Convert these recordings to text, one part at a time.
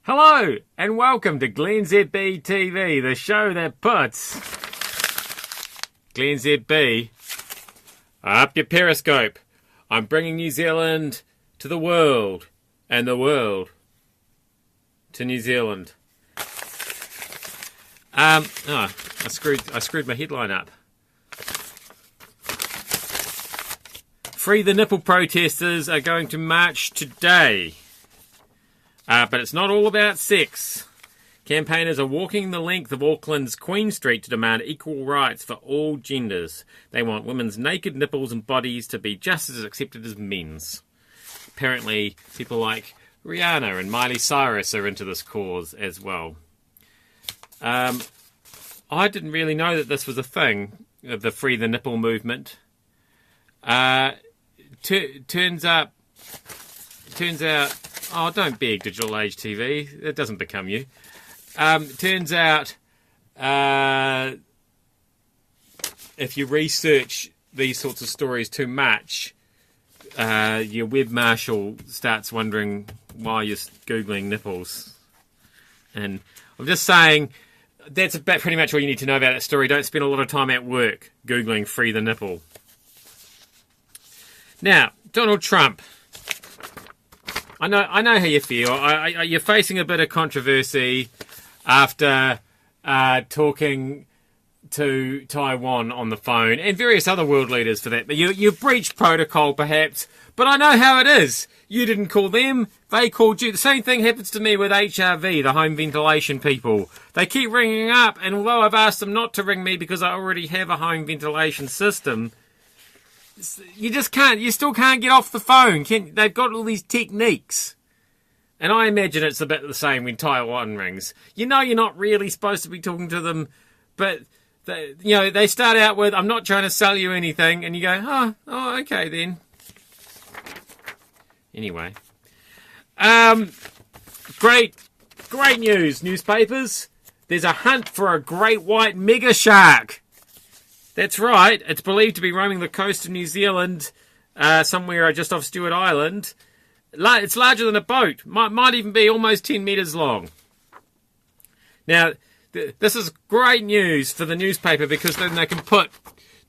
Hello and welcome to glennzb TV, the show that puts glennzb up your Periscope. I'm bringing New Zealand to the world and the world to New Zealand. I screwed my headline up. Free the Nipple protesters are going to march today. But it's not all about sex. Campaigners are walking the length of Auckland's Queen Street to demand equal rights for all genders. They want women's naked nipples and bodies to be just as accepted as men's. Apparently, people like Rihanna and Miley Cyrus are into this cause as well. I didn't really know that this was a thing, the Free the Nipple movement. Turns out... Oh, don't beg, Digital Age TV. It doesn't become you. Turns out, if you research these sorts of stories too much, your web marshal starts wondering why you're Googling nipples. And I'm just saying, that's about pretty much all you need to know about that story. Don't spend a lot of time at work Googling Free the Nipple. Now, Donald Trump. I know how you feel. You're facing a bit of controversy after talking to Taiwan on the phone and various other world leaders for that. But you breached protocol, perhaps. But I know how it is. You didn't call them. They called you. The same thing happens to me with HRV, the home ventilation people. They keep ringing up, and although I've asked them not to ring me because I already have a home ventilation system, you just can't. You still can't get off the phone. They've got all these techniques. And I imagine it's a bit the same when Taiwan rings. You know you're not really supposed to be talking to them, but they start out with, "I'm not trying to sell you anything," and you go, oh, okay then. Anyway. Great news, newspapers. There's a hunt for a great white mega shark. That's right. It's believed to be roaming the coast of New Zealand, somewhere just off Stewart Island. It's larger than a boat. Might even be almost 10 metres long. Now, this is great news for the newspaper because then they can put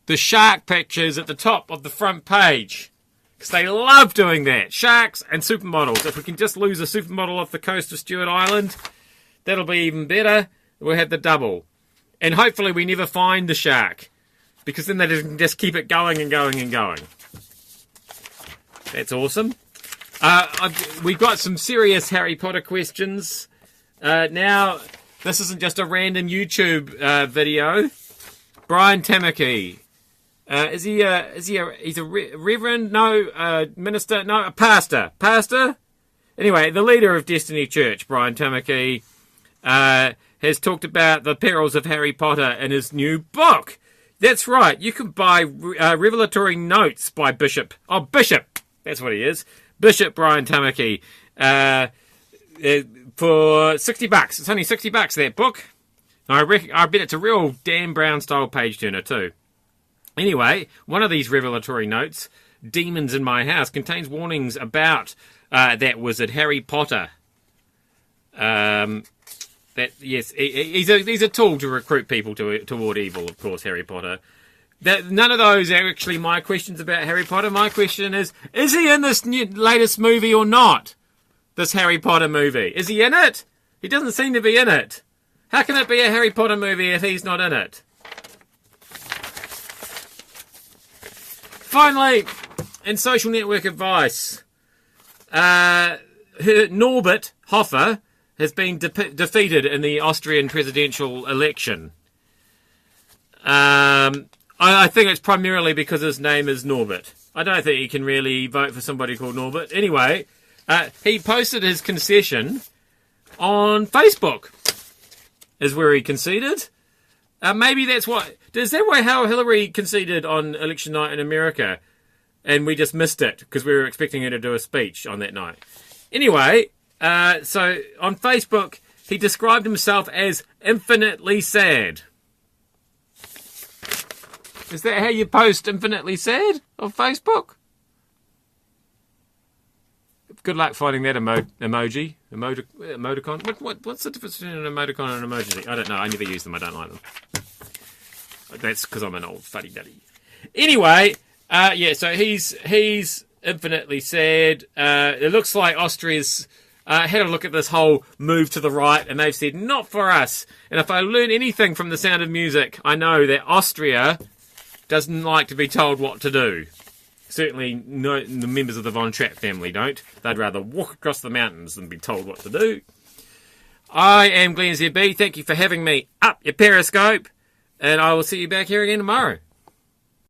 the shark pictures at the top of the front page. Because they love doing that. Sharks and supermodels. If we can just lose a supermodel off the coast of Stewart Island, that'll be even better. We'll have the double. And hopefully we never find the shark. Because then they can just keep it going and going and going. That's awesome. We've got some serious Harry Potter questions. Now, this isn't just a random YouTube video. Brian Tamaki. He's a reverend? No, minister? No, a pastor. Pastor? Anyway, the leader of Destiny Church, Brian Tamaki, has talked about the perils of Harry Potter in his new book. That's right. You can buy revelatory notes by Bishop. Oh, Bishop. That's what he is. Bishop Brian Tamaki. For $60. It's only $60, that book. I bet it's a real Dan Brown style page turner too. Anyway, one of these revelatory notes, Demons in My House, contains warnings about that wizard Harry Potter. He's a tool to recruit people toward evil, of course, Harry Potter. None of those are actually my questions about Harry Potter. My question is he in this latest movie or not? This Harry Potter movie. Is he in it? He doesn't seem to be in it. How can it be a Harry Potter movie if he's not in it? Finally, in social network advice, Norbert Hofer has been defeated in the Austrian presidential election. I think it's primarily because his name is Norbert. I don't think he can really vote for somebody called Norbert. Anyway, he posted his concession on Facebook, is where he conceded. Maybe that's what... Is that how Hillary conceded on election night in America? And we just missed it because we were expecting her to do a speech on that night. Anyway... So, on Facebook, he described himself as infinitely sad. Is that how you post infinitely sad on Facebook? Good luck finding that emoticon. What's the difference between an emoticon and an emoji? I don't know. I never use them. I don't like them. That's because I'm an old fuddy-duddy. Anyway, so he's infinitely sad. It looks like Austria's had a look at this whole move to the right, and they've said, not for us. And if I learn anything from The Sound of Music, I know that Austria doesn't like to be told what to do. Certainly no, the members of the Von Trapp family don't. They'd rather walk across the mountains than be told what to do. I am glennzb. Thank you for having me up your Periscope. And I will see you back here again tomorrow.